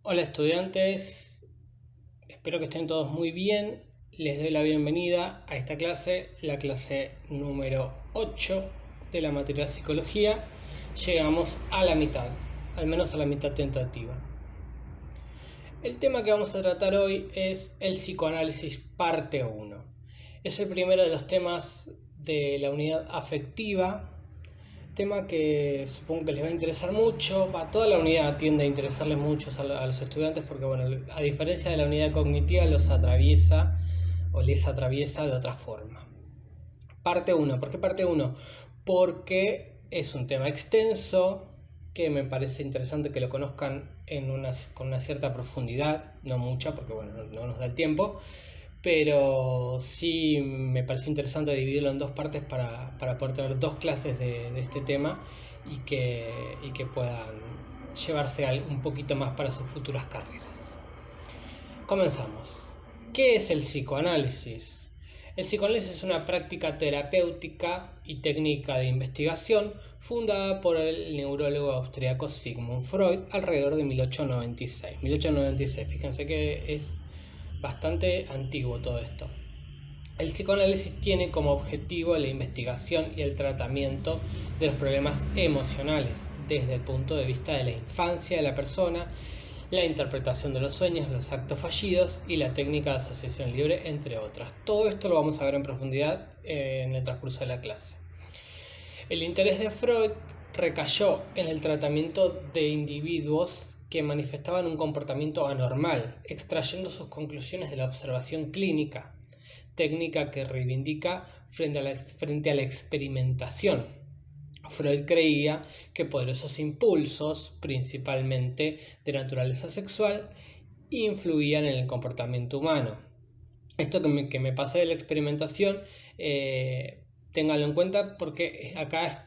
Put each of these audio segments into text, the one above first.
Hola estudiantes, espero que estén todos muy bien. Les doy la bienvenida a esta clase, la clase número 8 de la materia de psicología. Llegamos a la mitad, al menos a la mitad tentativa. El tema que vamos a tratar hoy es el psicoanálisis parte 1. Es el primero de los temas de la unidad afectiva, tema que supongo que les va a interesar mucho. Toda la unidad tiende a interesarles mucho a los estudiantes porque, bueno, a diferencia de la unidad cognitiva, los atraviesa o les atraviesa de otra forma. Parte 1. ¿Por qué parte 1? Porque es un tema extenso que me parece interesante que lo conozcan con una cierta profundidad, no mucha porque, bueno, no nos da el tiempo, pero sí me pareció interesante dividirlo en dos partes para poder tener dos clases de este tema y que puedan llevarse un poquito más para sus futuras carreras. Comenzamos. ¿Qué es el psicoanálisis? El psicoanálisis es una práctica terapéutica y técnica de investigación fundada por el neurólogo austríaco Sigmund Freud alrededor de 1896. 1896, fíjense que es bastante antiguo todo esto. El psicoanálisis tiene como objetivo la investigación y el tratamiento de los problemas emocionales desde el punto de vista de la infancia de la persona, la interpretación de los sueños, los actos fallidos y la técnica de asociación libre, entre otras. Todo esto lo vamos a ver en profundidad en el transcurso de la clase. El interés de Freud recayó en el tratamiento de individuos que manifestaban un comportamiento anormal, extrayendo sus conclusiones de la observación clínica, técnica que reivindica frente a la experimentación. Freud creía que poderosos impulsos, principalmente de naturaleza sexual, influían en el comportamiento humano. Esto que me pasé de la experimentación, ténganlo en cuenta porque acá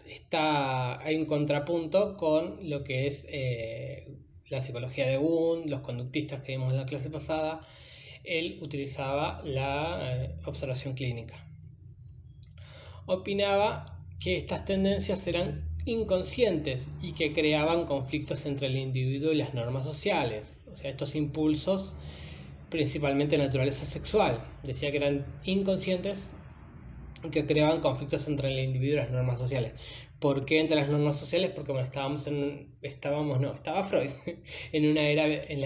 hay un contrapunto con lo que es la psicología de Wundt, los conductistas que vimos en la clase pasada. Él utilizaba la observación clínica. Opinaba que estas tendencias eran inconscientes y que creaban conflictos entre el individuo y las normas sociales. O sea, estos impulsos, principalmente de naturaleza sexual, decía que eran inconscientes y que creaban conflictos entre el individuo y las normas sociales. ¿Por qué entre las normas sociales? Porque, bueno, estaba Freud en la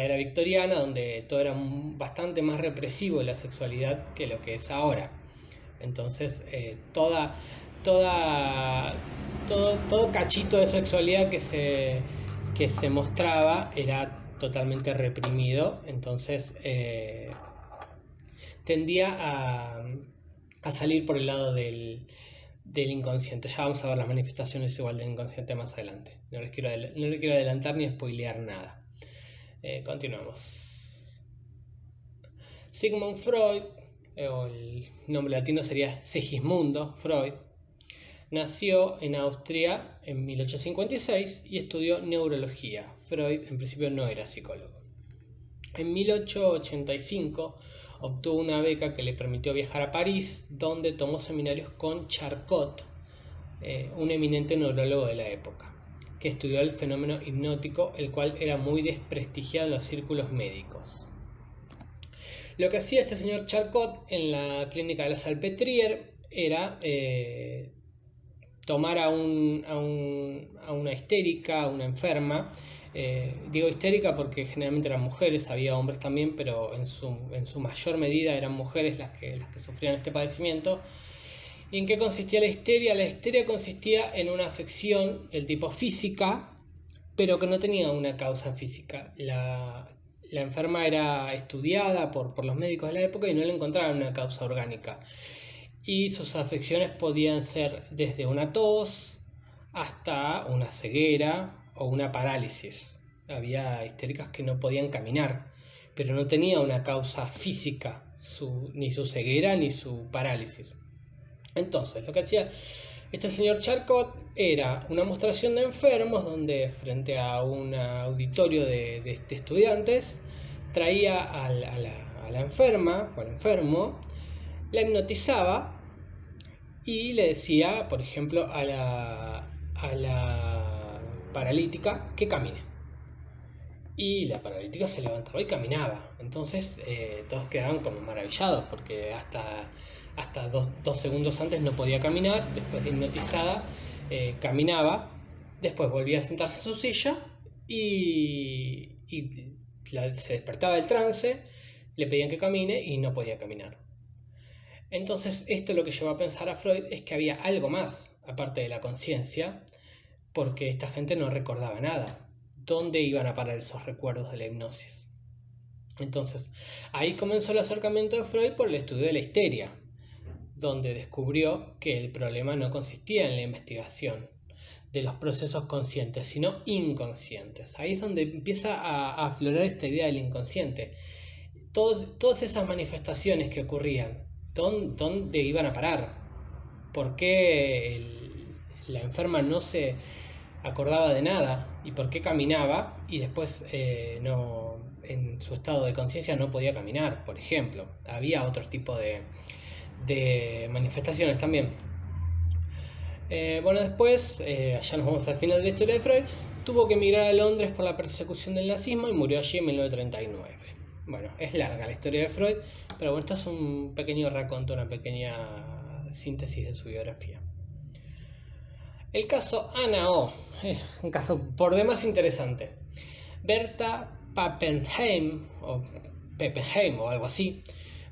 era victoriana, donde todo era bastante más represivo la sexualidad que lo que es ahora. Entonces, todo cachito de sexualidad que se mostraba era totalmente reprimido. Entonces, tendía a salir por el lado del inconsciente. Ya vamos a ver las manifestaciones igual del inconsciente más adelante. No les quiero adelantar ni spoilear nada. Continuamos. Sigmund Freud, o el nombre latino sería Segismundo Freud, nació en Austria en 1856 y estudió neurología. Freud en principio no era psicólogo. En 1885 obtuvo una beca que le permitió viajar a París, donde tomó seminarios con Charcot, un eminente neurólogo de la época, que estudió el fenómeno hipnótico, el cual era muy desprestigiado en los círculos médicos. Lo que hacía este señor Charcot en la clínica de la Salpêtrière era tomar a una histérica, a una enferma. Digo histérica porque generalmente eran mujeres, había hombres también, pero en su mayor medida eran mujeres las que sufrían este padecimiento. ¿Y en qué consistía la histeria? La histeria consistía en una afección del tipo física, pero que no tenía una causa física. La enferma era estudiada por los médicos de la época y no le encontraban una causa orgánica. Y sus afecciones podían ser desde una tos hasta una ceguera o una parálisis. Había histéricas que no podían caminar, pero no tenía una causa física, ni su ceguera ni su parálisis. Entonces, lo que hacía este señor Charcot era una mostración de enfermos donde, frente a un auditorio de estudiantes, traía a la enferma o al enfermo, la hipnotizaba y le decía, por ejemplo, a la paralítica que camine. y la paralítica se levantaba y caminaba. Entonces todos quedaban como maravillados porque hasta dos segundos antes no podía caminar, después de hipnotizada caminaba, después volvía a sentarse en su silla y se despertaba del trance, le pedían que camine y no podía caminar. Entonces esto lo que llevó a pensar a Freud es que había algo más aparte de la conciencia, porque esta gente no recordaba nada. ¿Dónde iban a parar esos recuerdos de la hipnosis? Entonces ahí comenzó el acercamiento de Freud por el estudio de la histeria, donde descubrió que el problema no consistía en la investigación de los procesos conscientes, sino inconscientes. Ahí es donde empieza a aflorar esta idea del inconsciente. Todas esas manifestaciones que ocurrían, ¿dónde iban a parar? ¿Por qué la enferma no se acordaba de nada? ¿Y por qué caminaba y después en su estado de conciencia no podía caminar, por ejemplo? Había otro tipo de manifestaciones también. Bueno, después, ya nos vamos al final de la historia de Freud, tuvo que emigrar a Londres por la persecución del nazismo y murió allí en 1939. Bueno, es larga la historia de Freud, pero bueno, esto es un pequeño raconto, una pequeña síntesis de su biografía. El caso Anna O, un caso por demás interesante. Berta Pappenheim, o Peppenheim o algo así,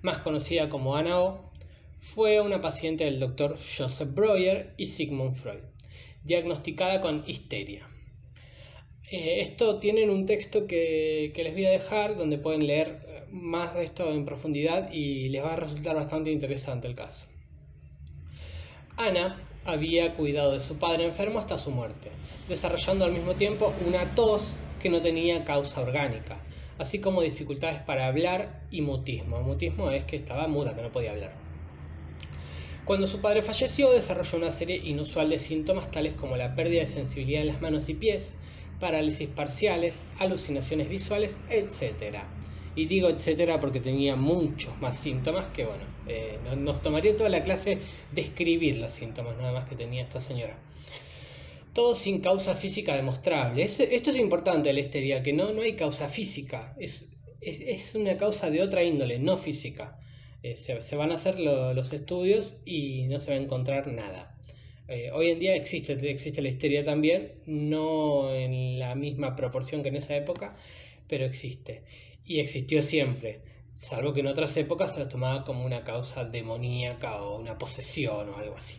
más conocida como Anna O, fue una paciente del doctor Joseph Breuer y Sigmund Freud, diagnosticada con histeria. Esto tienen un texto que les voy a dejar, donde pueden leer más de esto en profundidad y les va a resultar bastante interesante el caso. Ana había cuidado de su padre enfermo hasta su muerte, desarrollando al mismo tiempo una tos que no tenía causa orgánica, así como dificultades para hablar y mutismo. Mutismo es que estaba muda, que no podía hablar. Cuando su padre falleció, desarrolló una serie inusual de síntomas tales como la pérdida de sensibilidad en las manos y pies, parálisis parciales, alucinaciones visuales, etc. Y digo etcétera porque tenía muchos más síntomas que, bueno, nos tomaría toda la clase describir los síntomas nada más que tenía esta señora. Todo sin causa física demostrable. Esto es importante de la histeria, que no hay causa física, es una causa de otra índole, no física. Se van a hacer los estudios y no se va a encontrar nada. Hoy en día existe la histeria también, no en la misma proporción que en esa época, pero existe. Y existió siempre, salvo que en otras épocas se lo tomaba como una causa demoníaca o una posesión o algo así.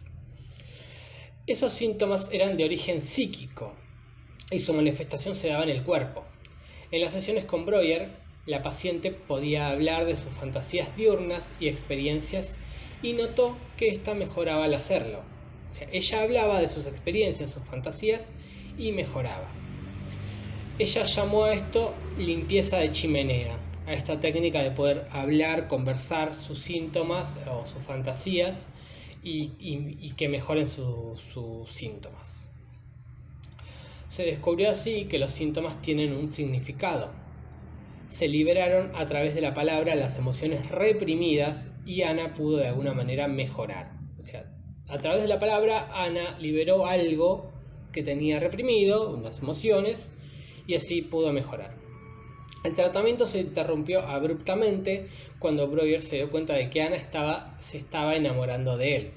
Esos síntomas eran de origen psíquico y su manifestación se daba en el cuerpo. En las sesiones con Breuer, la paciente podía hablar de sus fantasías diurnas y experiencias y notó que ésta mejoraba al hacerlo. O sea, ella hablaba de sus experiencias, sus fantasías y mejoraba. Ella llamó a esto limpieza de chimenea, a esta técnica de poder hablar, conversar sus síntomas o sus fantasías y que mejoren sus síntomas. Se descubrió así que los síntomas tienen un significado. Se liberaron a través de la palabra las emociones reprimidas y Ana pudo de alguna manera mejorar. O sea, a través de la palabra Ana liberó algo que tenía reprimido, unas emociones, y así pudo mejorar. El tratamiento se interrumpió abruptamente cuando Breuer se dio cuenta de que Ana se estaba enamorando de él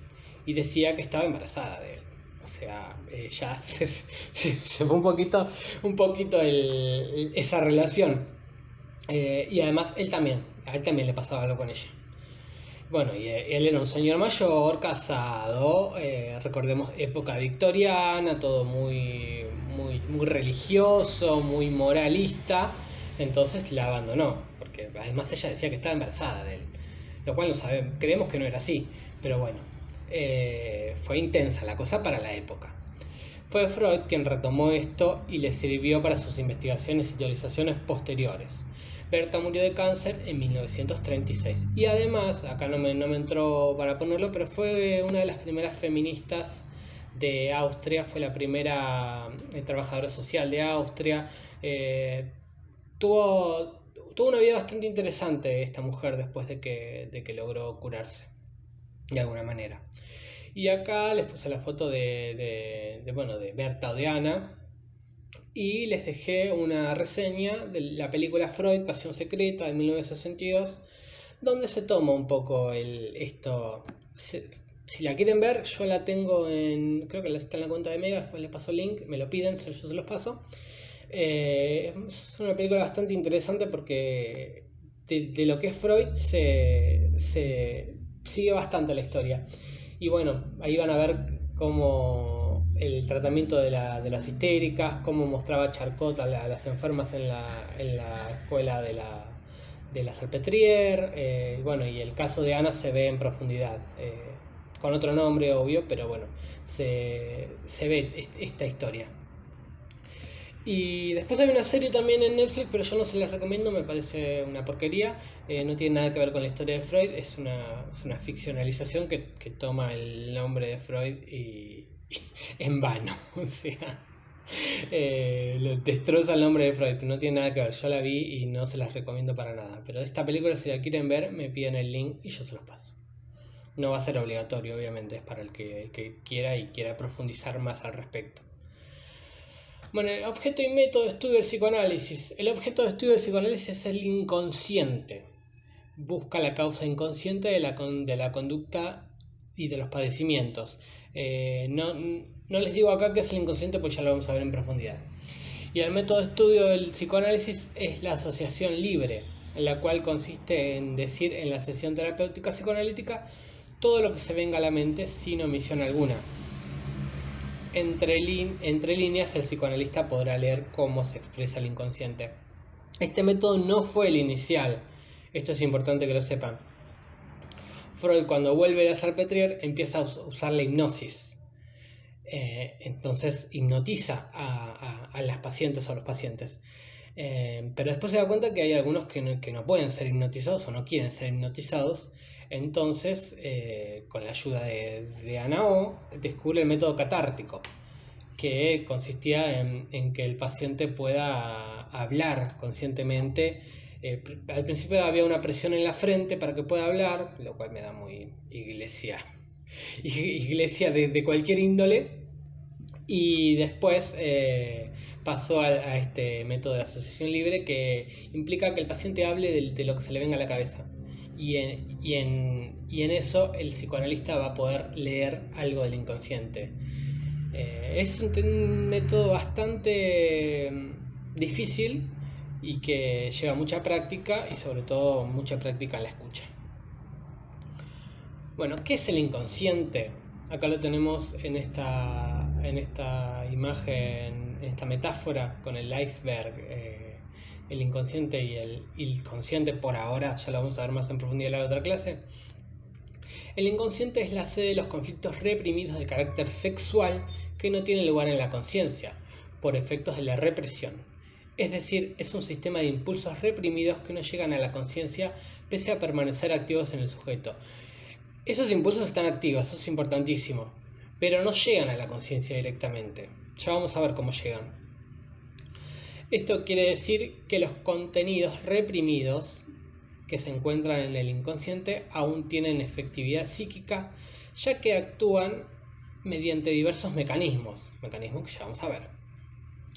y decía que estaba embarazada de él. O sea, ya se fue un poquito esa relación. Y además a él también le pasaba algo con ella. Bueno, y él era un señor mayor, casado, recordemos época victoriana, todo muy religioso, muy moralista. Entonces la abandonó, porque además ella decía que estaba embarazada de él, lo cual no sabemos, creemos que no era así, pero bueno, fue intensa la cosa para la época. Fue Freud quien retomó esto y le sirvió para sus investigaciones y teorizaciones posteriores. Berta murió de cáncer en 1936 y además, acá no me entró para ponerlo, pero fue una de las primeras feministas de Austria, fue la primera trabajadora social de Austria. Tuvo una vida bastante interesante esta mujer después de que logró curarse de alguna manera. Y acá les puse la foto de Berta o de Ana, y les dejé una reseña de la película Freud, Pasión Secreta de 1962, donde se toma un poco esto. Si la quieren ver, yo la tengo creo que está en la cuenta de Mega, después les paso el link, me lo piden, yo se los paso. Es una película bastante interesante porque de lo que es Freud se sigue bastante la historia. Y bueno, ahí van a ver cómo el tratamiento de las histéricas, cómo mostraba Charcot a las enfermas en la escuela de la Salpêtrière. Bueno, y el caso de Ana se ve en profundidad. Con otro nombre, obvio, pero bueno, se ve esta historia. Y después hay una serie también en Netflix, pero yo no se las recomiendo, me parece una porquería. No tiene nada que ver con la historia de Freud, es una ficcionalización que toma el nombre de Freud y en vano. O sea, lo destroza el nombre de Freud, pero no tiene nada que ver. Yo la vi y no se las recomiendo para nada. Pero esta película, si la quieren ver, me piden el link y yo se los paso. No va a ser obligatorio, obviamente, es para el que quiera y quiera profundizar más al respecto. Bueno, el objeto y método de estudio del psicoanálisis. El objeto de estudio del psicoanálisis es el inconsciente. Busca la causa inconsciente de la conducta y de los padecimientos. No les digo acá qué es el inconsciente porque ya lo vamos a ver en profundidad. Y el método de estudio del psicoanálisis es la asociación libre, en la cual consiste en decir en la sesión terapéutica psicoanalítica todo lo que se venga a la mente sin omisión alguna. Entre líneas, el psicoanalista podrá leer cómo se expresa el inconsciente. Este método no fue el inicial, esto es importante que lo sepan. Freud, cuando vuelve a la Salpêtrière, empieza a usar la hipnosis. Entonces hipnotiza a las pacientes o a los pacientes. Pero después se da cuenta que hay algunos que no pueden ser hipnotizados o no quieren ser hipnotizados. Entonces, con la ayuda de Ana O, descubre el método catártico, que consistía en que el paciente pueda hablar conscientemente. Al principio había una presión en la frente para que pueda hablar, lo cual me da muy iglesia de cualquier índole. Y después pasó a este método de asociación libre, que implica que el paciente hable de lo que se le venga a la cabeza. Y en eso el psicoanalista va a poder leer algo del inconsciente. Es un método bastante difícil y que lleva mucha práctica y sobre todo mucha práctica en la escucha. Bueno, ¿qué es el inconsciente? Acá lo tenemos en esta imagen, en esta metáfora con el iceberg. El inconsciente y el consciente por ahora, ya lo vamos a ver más en profundidad en la otra clase. El inconsciente es la sede de los conflictos reprimidos de carácter sexual que no tienen lugar en la conciencia, por efectos de la represión. Es decir, es un sistema de impulsos reprimidos que no llegan a la conciencia pese a permanecer activos en el sujeto. Esos impulsos están activos, eso es importantísimo, pero no llegan a la conciencia directamente. Ya vamos a ver cómo llegan. Esto quiere decir que los contenidos reprimidos que se encuentran en el inconsciente aún tienen efectividad psíquica, ya que actúan mediante diversos mecanismos que ya vamos a ver.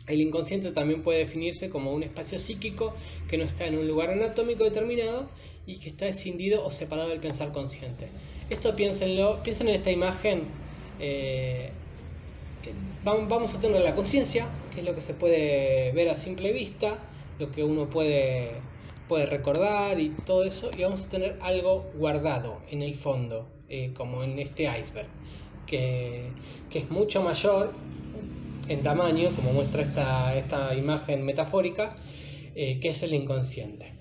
El inconsciente también puede definirse como un espacio psíquico que no está en un lugar anatómico determinado y que está escindido o separado del pensar consciente. Esto piensen en esta imagen. Vamos a tener la conciencia, que es lo que se puede ver a simple vista, lo que uno puede recordar y todo eso, y vamos a tener algo guardado en el fondo, como en este iceberg, que es mucho mayor en tamaño, como muestra esta imagen metafórica, que es el inconsciente.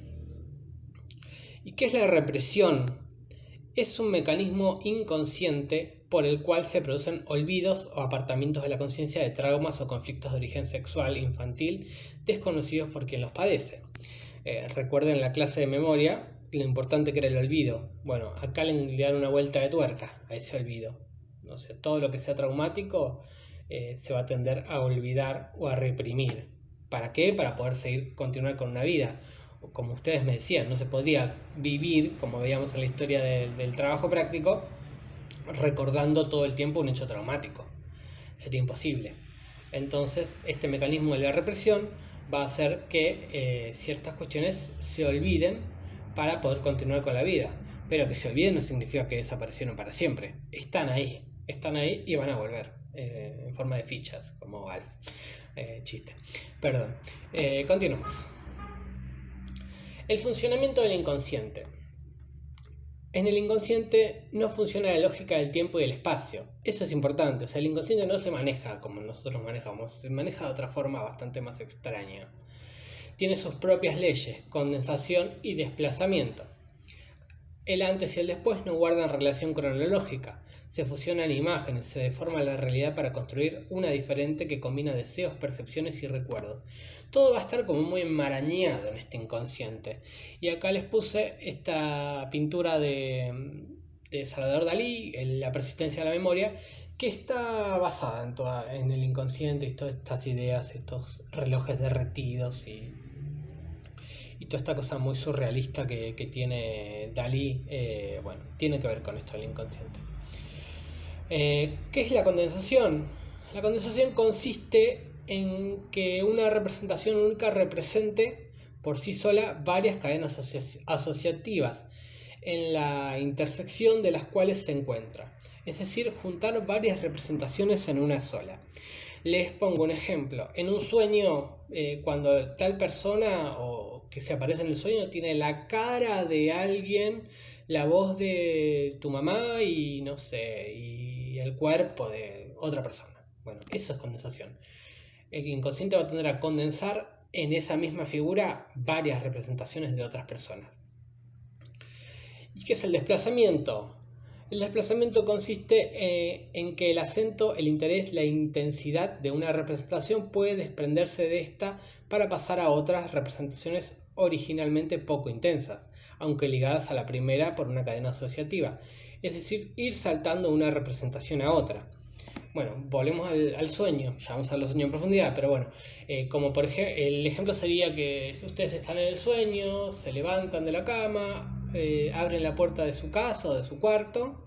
¿Y qué es la represión? Es un mecanismo inconsciente por el cual se producen olvidos o apartamientos de la conciencia de traumas o conflictos de origen sexual infantil desconocidos por quien los padece. Recuerden la clase de memoria lo importante que era el olvido. Bueno, acá le dan una vuelta de tuerca a ese olvido. O sea, todo lo que sea traumático se va a tender a olvidar o a reprimir. ¿Para qué? Para poder continuar con una vida. Como ustedes me decían, no se podría vivir, como veíamos en la historia del trabajo práctico, recordando todo el tiempo un hecho traumático. Sería imposible. Entonces, este mecanismo de la represión va a hacer que ciertas cuestiones se olviden para poder continuar con la vida. Pero que se olviden no significa que desaparecieron para siempre. Están ahí y van a volver en forma de fichas, como Alf. Chiste. Perdón. Continuamos. El funcionamiento del inconsciente. En el inconsciente no funciona la lógica del tiempo y del espacio. Eso es importante. O sea, el inconsciente no se maneja como nosotros manejamos. Se maneja de otra forma bastante más extraña. Tiene sus propias leyes, condensación y desplazamiento. El antes y el después no guardan relación cronológica. Se fusionan imágenes, se deforma la realidad para construir una diferente que combina deseos, percepciones y recuerdos. Todo va a estar como muy enmarañado en este inconsciente. Y acá les puse esta pintura de Salvador Dalí, La persistencia de la memoria, que está basada en el inconsciente y todas estas ideas, estos relojes derretidos y toda esta cosa muy surrealista que tiene Dalí. Bueno, tiene que ver con esto del inconsciente. ¿Qué es la condensación? La condensación consiste en que una representación única represente por sí sola varias cadenas asociativas en la intersección de las cuales se encuentra. Es decir, juntar varias representaciones en una sola. Les pongo un ejemplo. En un sueño, cuando tal persona o que se aparece en el sueño tiene la cara de alguien, la voz de tu mamá y no sé, y el cuerpo de otra persona. Bueno, eso es condensación. El inconsciente va a tender a condensar en esa misma figura varias representaciones de otras personas. ¿Y qué es el desplazamiento? El desplazamiento consiste en que el acento, el interés, la intensidad de una representación puede desprenderse de esta para pasar a otras representaciones originalmente poco intensas, aunque ligadas a la primera por una cadena asociativa, es decir, ir saltando de una representación a otra. Bueno, volvemos al sueño, ya vamos a ver los sueños en profundidad, pero bueno, como por ejemplo, el ejemplo sería que ustedes están en el sueño, se levantan de la cama, abren la puerta de su casa o de su cuarto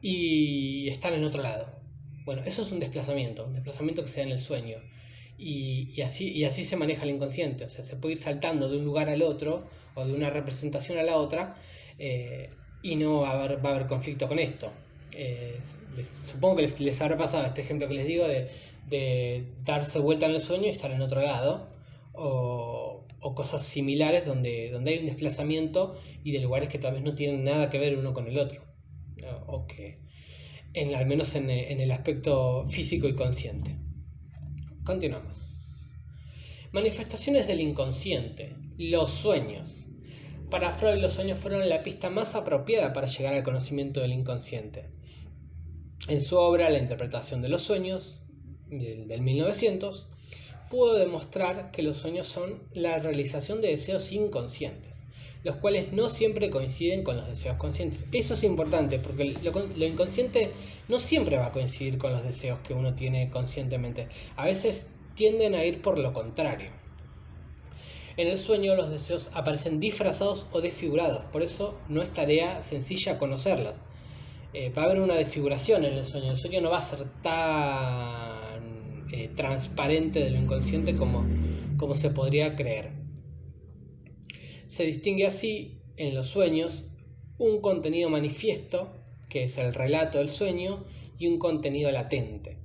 y están en otro lado. Bueno, eso es un desplazamiento que se da en el sueño. Y así se maneja el inconsciente. O sea, se puede ir saltando de un lugar al otro o de una representación a la otra, y no va a haber conflicto con esto. Supongo que les habrá pasado este ejemplo que les digo de darse vuelta en el sueño y estar en otro lado, o cosas similares donde hay un desplazamiento y de lugares que tal vez no tienen nada que ver uno con el otro, o que al menos en el aspecto físico y consciente. Continuamos. Manifestaciones del inconsciente. Los sueños. Para Freud, los sueños fueron la pista más apropiada para llegar al conocimiento del inconsciente. En su obra La interpretación de los sueños, del 1900, pudo demostrar que los sueños son la realización de deseos inconscientes, los cuales no siempre coinciden con los deseos conscientes. Eso es importante, porque lo inconsciente no siempre va a coincidir con los deseos que uno tiene conscientemente. A veces tienden a ir por lo contrario. En el sueño los deseos aparecen disfrazados o desfigurados, por eso no es tarea sencilla conocerlos. Va a haber una desfiguración en el sueño no va a ser tan transparente de lo inconsciente como se podría creer. Se distingue así en los sueños un contenido manifiesto, que es el relato del sueño, y un contenido latente,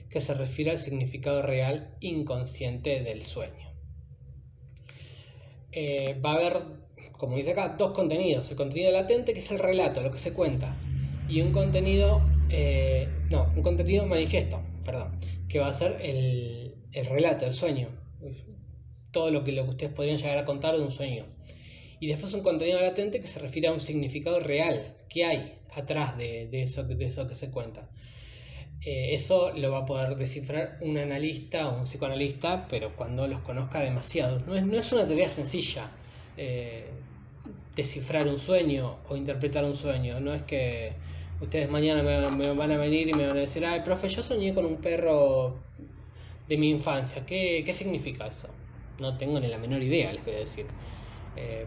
que se refiere al significado real inconsciente del sueño. Va a haber, como dice acá, dos contenidos. El contenido latente, que es el relato, lo que se cuenta, y un contenido manifiesto, que va a ser el relato, el sueño, todo lo que ustedes podrían llegar a contar de un sueño. Y después un contenido latente que se refiere a un significado real que hay atrás de eso que se cuenta. Eso lo va a poder descifrar un analista o un psicoanalista, pero cuando los conozca demasiado. No es una tarea sencilla descifrar un sueño o interpretar un sueño. No es que ustedes mañana me van a venir y me van a decir: ay, profe, yo soñé con un perro de mi infancia. ¿Qué significa eso? No tengo ni la menor idea, les voy a decir.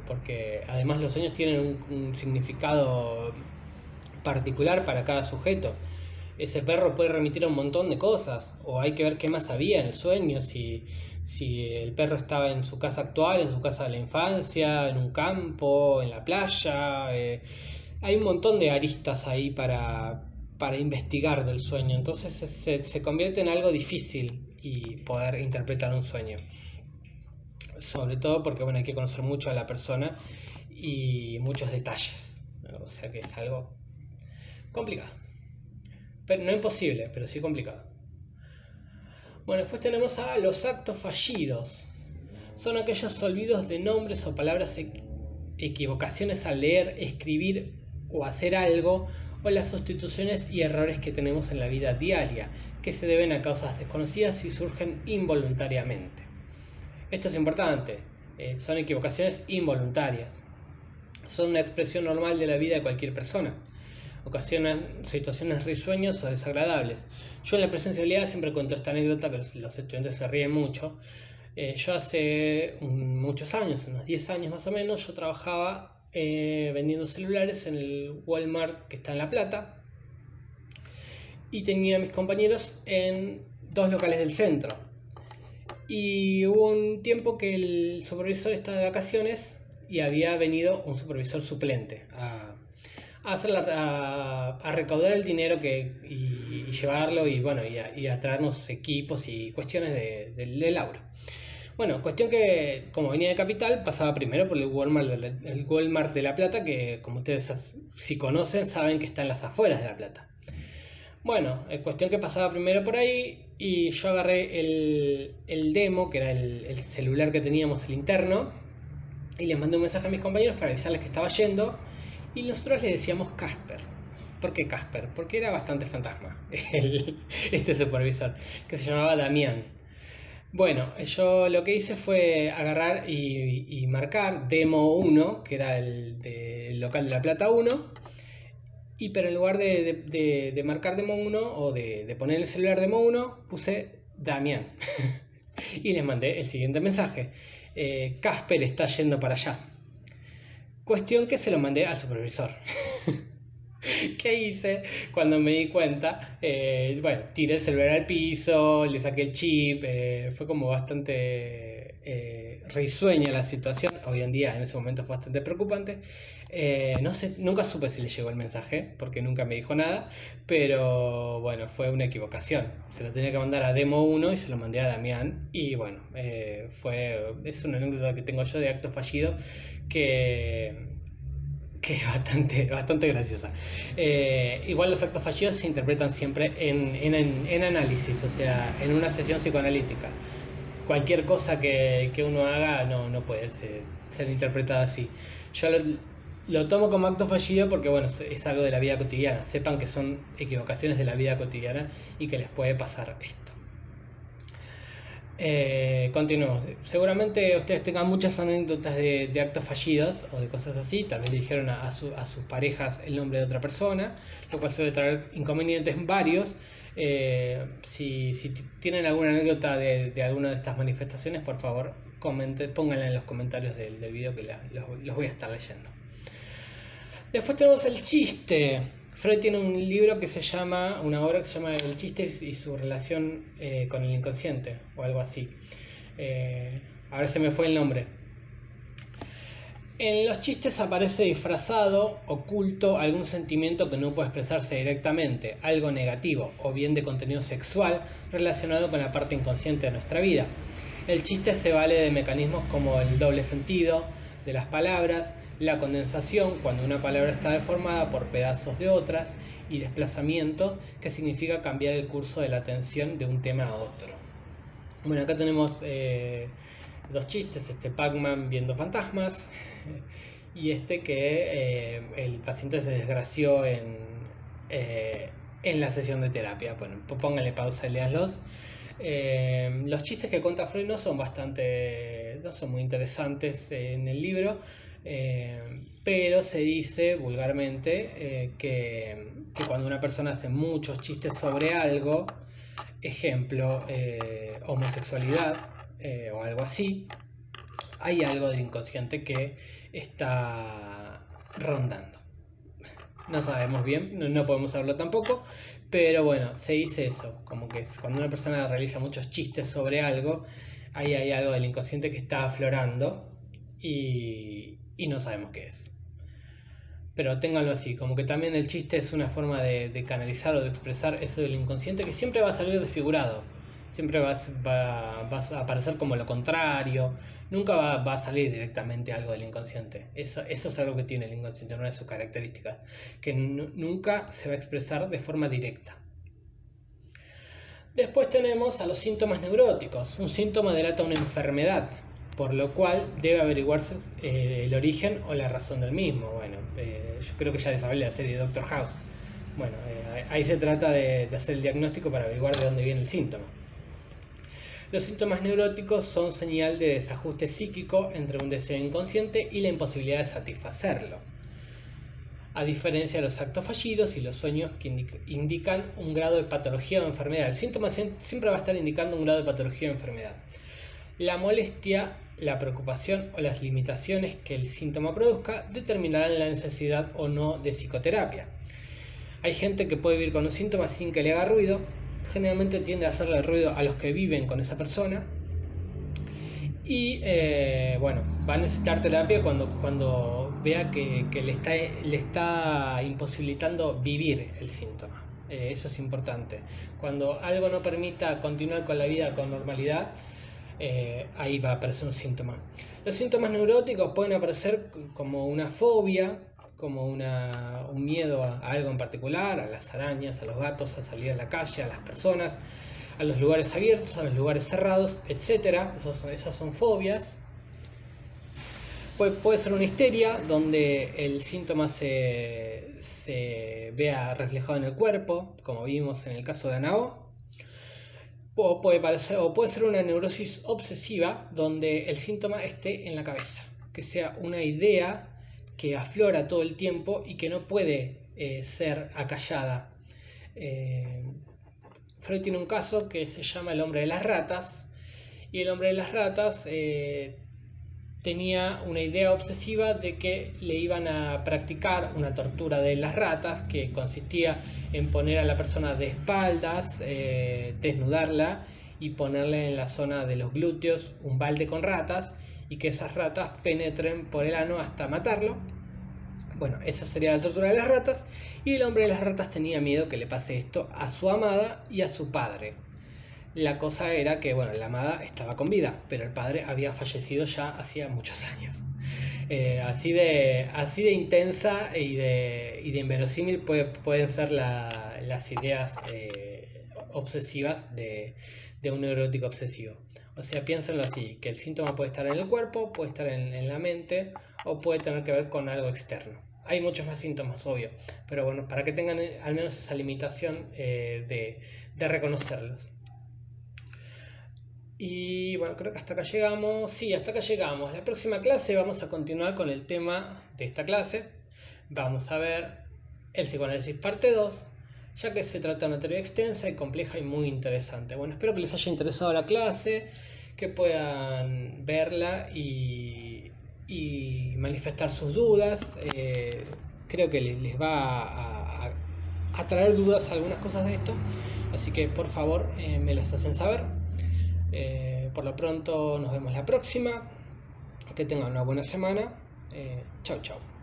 Porque además los sueños tienen un significado particular para cada sujeto. ese perro puede remitir a un montón de cosas, o hay que ver qué más había en el sueño, si el perro estaba en su casa actual, en su casa de la infancia, en un campo, en la playa. Hay un montón de aristas ahí para investigar del sueño, entonces se convierte en algo difícil y poder interpretar un sueño. Sobre todo porque bueno, hay que conocer mucho a la persona y muchos detalles, ¿no? O sea que es algo complicado. Pero no imposible, pero sí complicado. Bueno, después tenemos a los actos fallidos. Son aquellos olvidos de nombres o palabras, equivocaciones al leer, escribir o hacer algo, o las sustituciones y errores que tenemos en la vida diaria, que se deben a causas desconocidas y surgen involuntariamente. Esto es importante, son equivocaciones involuntarias. Son una expresión normal de la vida de cualquier persona. Ocasionan situaciones risueñas o desagradables. Yo en la presencialidad siempre cuento esta anécdota que los estudiantes se ríen mucho. Yo hace muchos años, unos 10 años más o menos, yo trabajaba vendiendo celulares en el Walmart que está en La Plata, y tenía a mis compañeros en 2 locales del centro. Y hubo un tiempo que el supervisor estaba de vacaciones y había venido un supervisor suplente a recaudar el dinero y llevarlo y a traernos equipos y cuestiones de Laura. Bueno, cuestión que como venía de Capital pasaba primero por el Walmart de La Plata, que como ustedes si conocen saben que está en las afueras de La Plata. Bueno, cuestión que pasaba primero por ahí y yo agarré el demo, que era el celular que teníamos, el interno, y les mandé un mensaje a mis compañeros para avisarles que estaba yendo, y nosotros le decíamos Casper. ¿Por qué Casper? Porque era bastante fantasma este supervisor, que se llamaba Damián. Bueno, yo lo que hice fue agarrar y marcar Demo 1, que era el del local de La Plata 1, pero en lugar de marcar Demo 1 o de poner el celular Demo 1, puse Damián. Y les mandé el siguiente mensaje: Casper está yendo para allá. Cuestión que se lo mandé al supervisor. ¿Qué hice cuando me di cuenta? Tiré el celular al piso, le saqué el chip, fue como bastante risueña la situación. Hoy en día, en ese momento, fue bastante preocupante. No sé, nunca supe si le llegó el mensaje, porque nunca me dijo nada, pero bueno, fue una equivocación. Se lo tenía que mandar a Demo 1 y se lo mandé a Damián, y bueno, es una anécdota que tengo yo de acto fallido que es bastante graciosa. Igual los actos fallidos se interpretan siempre en análisis, o sea, en una sesión psicoanalítica. Cualquier cosa que uno haga no puede ser interpretada así. Yo lo tomo como acto fallido porque bueno, es algo de la vida cotidiana. Sepan que son equivocaciones de la vida cotidiana y que les puede pasar esto. Continuemos. Seguramente ustedes tengan muchas anécdotas de actos fallidos o de cosas así. Tal vez le dijeron a sus parejas el nombre de otra persona, lo cual suele traer inconvenientes varios. Si tienen alguna anécdota de alguna de estas manifestaciones, por favor pónganla en los comentarios del video, que los voy a estar leyendo. Después tenemos el chiste. Freud tiene una obra que se llama El chiste y su relación con el inconsciente, o algo así. Ahora se me fue el nombre. En los chistes aparece disfrazado, oculto, algún sentimiento que no puede expresarse directamente, algo negativo, o bien de contenido sexual relacionado con la parte inconsciente de nuestra vida. El chiste se vale de mecanismos como el doble sentido de las palabras, la condensación, cuando una palabra está deformada por pedazos de otras, y desplazamiento, que significa cambiar el curso de la atención de un tema a otro. Bueno, acá tenemos 2 chistes: Pac-Man viendo fantasmas y que el paciente se desgració en la sesión de terapia. Bueno, pónganle pausa y léanlos. Los chistes que cuenta Freud no son muy interesantes en el libro, pero se dice vulgarmente que cuando una persona hace muchos chistes sobre algo, ejemplo, homosexualidad o algo así, hay algo del inconsciente que está rondando. No sabemos bien, no podemos saberlo tampoco, Pero bueno, se dice eso, como que cuando una persona realiza muchos chistes sobre algo, ahí hay algo del inconsciente que está aflorando y no sabemos qué es. Pero ténganlo así, como que también el chiste es una forma de canalizar o de expresar eso del inconsciente que siempre va a salir desfigurado. Siempre va a aparecer como lo contrario. Nunca va a salir directamente algo del inconsciente. Eso es algo que tiene el inconsciente, una de sus características. Que nunca se va a expresar de forma directa. Después tenemos a los síntomas neuróticos. Un síntoma delata una enfermedad, por lo cual debe averiguarse el origen o la razón del mismo. Bueno, yo creo que ya les hablé de la serie de Doctor House. Bueno, ahí se trata de hacer el diagnóstico para averiguar de dónde viene el síntoma. Los síntomas neuróticos son señal de desajuste psíquico entre un deseo inconsciente y la imposibilidad de satisfacerlo, a diferencia de los actos fallidos y los sueños que indican un grado de patología o enfermedad. El síntoma siempre va a estar indicando un grado de patología o enfermedad. La molestia, la preocupación o las limitaciones que el síntoma produzca determinarán la necesidad o no de psicoterapia. Hay gente que puede vivir con un síntoma sin que le haga ruido. Generalmente tiende a hacerle ruido a los que viven con esa persona. Y bueno, va a necesitar terapia cuando vea que le está imposibilitando vivir el síntoma. Eso es importante. Cuando algo no permita continuar con la vida con normalidad, ahí va a aparecer un síntoma. Los síntomas neuróticos pueden aparecer como una fobia, como un miedo a algo en particular, a las arañas, a los gatos, a salir a la calle, a las personas, a los lugares abiertos, a los lugares cerrados, etc. Esas son fobias. Puede ser una histeria, donde el síntoma se vea reflejado en el cuerpo, como vimos en el caso de Anao. O puede ser una neurosis obsesiva, donde el síntoma esté en la cabeza, que sea una idea que aflora todo el tiempo y que no puede ser acallada. Freud tiene un caso que se llama El hombre de las ratas, y el hombre de las ratas tenía una idea obsesiva de que le iban a practicar una tortura de las ratas, que consistía en poner a la persona de espaldas, desnudarla y ponerle en la zona de los glúteos un balde con ratas, y que esas ratas penetren por el ano hasta matarlo. Bueno, esa sería la tortura de las ratas, y el hombre de las ratas tenía miedo que le pase esto a su amada y a su padre. La cosa era que, bueno, la amada estaba con vida, pero el padre había fallecido ya hacía muchos años. Así de intensa y de inverosímil pueden ser las ideas obsesivas de un neurótico obsesivo. O sea, piénsenlo así, que el síntoma puede estar en el cuerpo, puede estar en la mente, o puede tener que ver con algo externo. Hay muchos más síntomas, obvio, pero bueno, para que tengan al menos esa limitación de reconocerlos. Y bueno, creo que hasta acá llegamos. Sí, hasta acá llegamos. La próxima clase vamos a continuar con el tema de esta clase. Vamos a ver el psicoanálisis parte 2, ya que se trata de una teoría extensa y compleja y muy interesante. Bueno, espero que les haya interesado la clase, que puedan verla y manifestar sus dudas. Creo que les va a traer dudas algunas cosas de esto, así que por favor me las hacen saber. Por lo pronto nos vemos la próxima. Que tengan una buena semana. Chau chau.